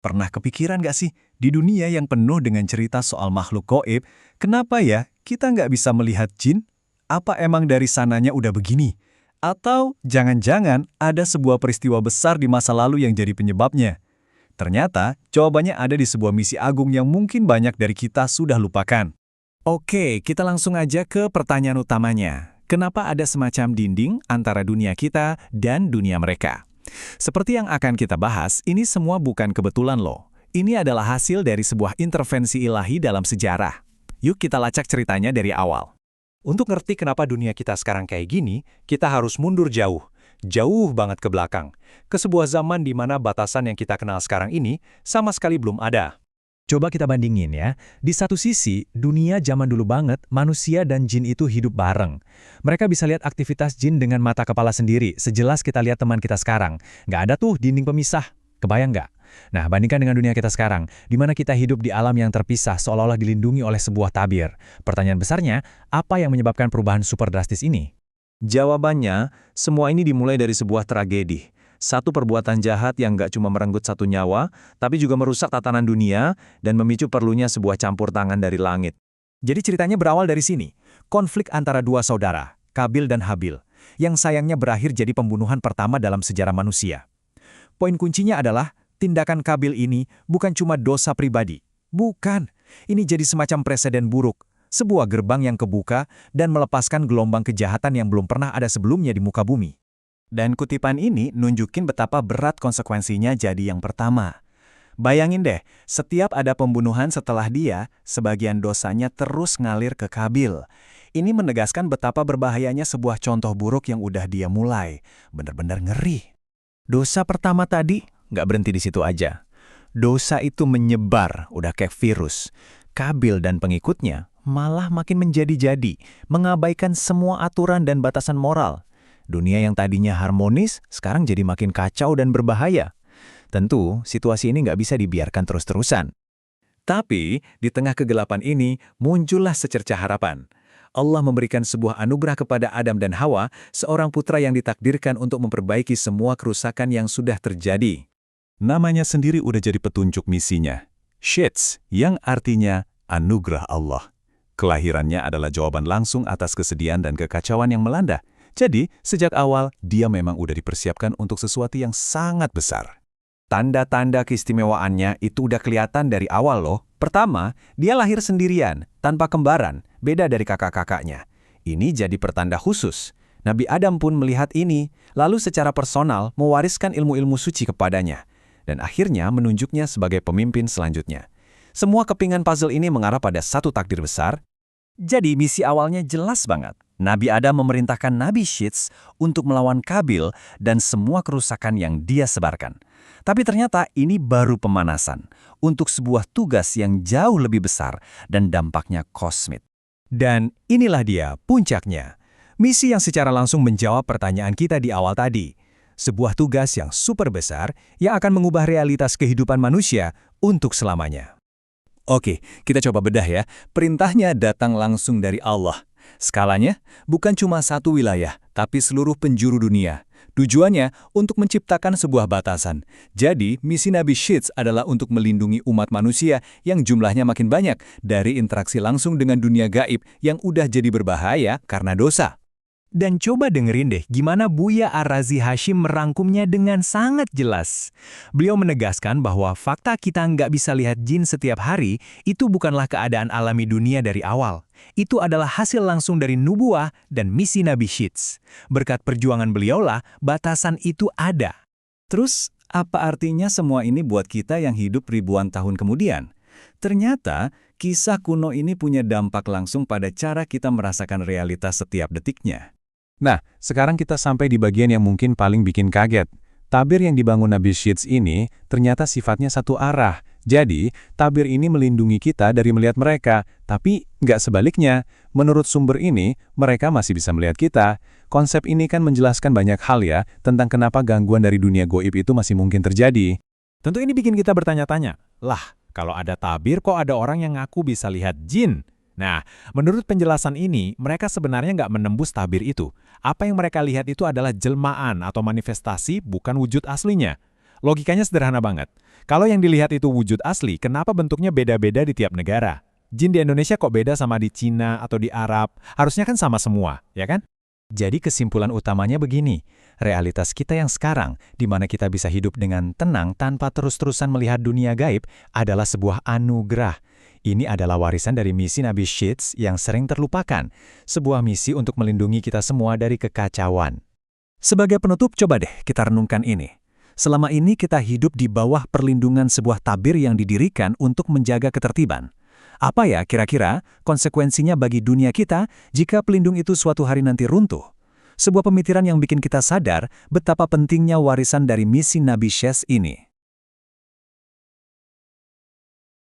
Pernah kepikiran nggak sih, di dunia yang penuh dengan cerita soal makhluk goib, kenapa ya kita nggak bisa melihat jin? Apa emang dari sananya udah begini? Atau jangan-jangan ada sebuah peristiwa besar di masa lalu yang jadi penyebabnya? Ternyata, jawabannya ada di sebuah misi agung yang mungkin banyak dari kita sudah lupakan. Oke, kita langsung aja ke pertanyaan utamanya. Kenapa ada semacam dinding antara dunia kita dan dunia mereka? Seperti yang akan kita bahas, ini semua bukan kebetulan loh. Ini adalah hasil dari sebuah intervensi ilahi dalam sejarah. Yuk kita lacak ceritanya dari awal. Untuk ngerti kenapa dunia kita sekarang kayak gini, kita harus mundur jauh. Jauh banget ke belakang. Ke sebuah zaman di mana batasan yang kita kenal sekarang ini sama sekali belum ada. Coba kita bandingin ya. Di satu sisi, dunia zaman dulu banget, manusia dan jin itu hidup bareng. Mereka bisa lihat aktivitas jin dengan mata kepala sendiri, sejelas kita lihat teman kita sekarang. Nggak ada tuh dinding pemisah. Kebayang nggak? Nah, bandingkan dengan dunia kita sekarang, di mana kita hidup di alam yang terpisah seolah-olah dilindungi oleh sebuah tabir. Pertanyaan besarnya, apa yang menyebabkan perubahan super drastis ini? Jawabannya, semua ini dimulai dari sebuah tragedi. Satu perbuatan jahat yang nggak cuma merenggut satu nyawa, tapi juga merusak tatanan dunia dan memicu perlunya sebuah campur tangan dari langit. Jadi ceritanya berawal dari sini, konflik antara dua saudara, Kabil dan Habil, yang sayangnya berakhir jadi pembunuhan pertama dalam sejarah manusia. Poin kuncinya adalah, tindakan Kabil ini bukan cuma dosa pribadi. Bukan, ini jadi semacam preseden buruk, sebuah gerbang yang kebuka dan melepaskan gelombang kejahatan yang belum pernah ada sebelumnya di muka bumi. Dan kutipan ini nunjukin betapa berat konsekuensinya jadi yang pertama. Bayangin deh, setiap ada pembunuhan setelah dia, sebagian dosanya terus ngalir ke Kabil. Ini menegaskan betapa berbahayanya sebuah contoh buruk yang udah dia mulai. Bener-bener ngeri. Dosa pertama tadi nggak berhenti di situ aja. Dosa itu menyebar, udah kayak virus. Kabil dan pengikutnya malah makin menjadi-jadi, mengabaikan semua aturan dan batasan moral. Dunia yang tadinya harmonis, sekarang jadi makin kacau dan berbahaya. Tentu, situasi ini nggak bisa dibiarkan terus-terusan. Tapi, di tengah kegelapan ini, muncullah secercah harapan. Allah memberikan sebuah anugerah kepada Adam dan Hawa, seorang putra yang ditakdirkan untuk memperbaiki semua kerusakan yang sudah terjadi. Namanya sendiri udah jadi petunjuk misinya. Shits, yang artinya anugerah Allah. Kelahirannya adalah jawaban langsung atas kesedihan dan kekacauan yang melanda. Jadi, sejak awal, dia memang udah dipersiapkan untuk sesuatu yang sangat besar. Tanda-tanda keistimewaannya itu udah kelihatan dari awal loh. Pertama, dia lahir sendirian, tanpa kembaran, beda dari kakak-kakaknya. Ini jadi pertanda khusus. Nabi Adam pun melihat ini, lalu secara personal mewariskan ilmu-ilmu suci kepadanya. Dan akhirnya menunjuknya sebagai pemimpin selanjutnya. Semua kepingan puzzle ini mengarah pada satu takdir besar. Jadi misi awalnya jelas banget. Nabi Adam memerintahkan Nabi Shits untuk melawan Kabil dan semua kerusakan yang dia sebarkan. Tapi ternyata ini baru pemanasan untuk sebuah tugas yang jauh lebih besar dan dampaknya kosmik. Dan inilah dia puncaknya. Misi yang secara langsung menjawab pertanyaan kita di awal tadi. Sebuah tugas yang super besar yang akan mengubah realitas kehidupan manusia untuk selamanya. Oke, kita coba bedah ya. Perintahnya datang langsung dari Allah. Skalanya bukan cuma satu wilayah, tapi seluruh penjuru dunia. Tujuannya untuk menciptakan sebuah batasan. Jadi, misi Nabi Shits adalah untuk melindungi umat manusia yang jumlahnya makin banyak dari interaksi langsung dengan dunia gaib yang udah jadi berbahaya karena dosa. Dan coba dengerin deh gimana Buya Ar-Razi Hashim merangkumnya dengan sangat jelas. Beliau menegaskan bahwa fakta kita nggak bisa lihat jin setiap hari itu bukanlah keadaan alami dunia dari awal. Itu adalah hasil langsung dari nubuah dan misi Nabi Shits. Berkat perjuangan beliaulah batasan itu ada. Terus, apa artinya semua ini buat kita yang hidup ribuan tahun kemudian? Ternyata, kisah kuno ini punya dampak langsung pada cara kita merasakan realitas setiap detiknya. Nah, sekarang kita sampai di bagian yang mungkin paling bikin kaget. Tabir yang dibangun Nabi Shits ini ternyata sifatnya satu arah. Jadi, tabir ini melindungi kita dari melihat mereka, tapi nggak sebaliknya. Menurut sumber ini, mereka masih bisa melihat kita. Konsep ini kan menjelaskan banyak hal ya, tentang kenapa gangguan dari dunia goib itu masih mungkin terjadi. Tentu ini bikin kita bertanya-tanya, lah, kalau ada tabir kok ada orang yang ngaku bisa lihat jin? Nah, menurut penjelasan ini, mereka sebenarnya nggak menembus tabir itu. Apa yang mereka lihat itu adalah jelmaan atau manifestasi, bukan wujud aslinya. Logikanya sederhana banget. Kalau yang dilihat itu wujud asli, kenapa bentuknya beda-beda di tiap negara? Jin di Indonesia kok beda sama di Cina atau di Arab? Harusnya kan sama semua, ya kan? Jadi kesimpulan utamanya begini, realitas kita yang sekarang, di mana kita bisa hidup dengan tenang tanpa terus-terusan melihat dunia gaib, adalah sebuah anugerah. Ini adalah warisan dari misi Nabi Sheets yang sering terlupakan, sebuah misi untuk melindungi kita semua dari kekacauan. Sebagai penutup, coba deh kita renungkan ini. Selama ini kita hidup di bawah perlindungan sebuah tabir yang didirikan untuk menjaga ketertiban. Apa ya kira-kira konsekuensinya bagi dunia kita jika pelindung itu suatu hari nanti runtuh? Sebuah pemikiran yang bikin kita sadar betapa pentingnya warisan dari misi Nabi Sheets ini.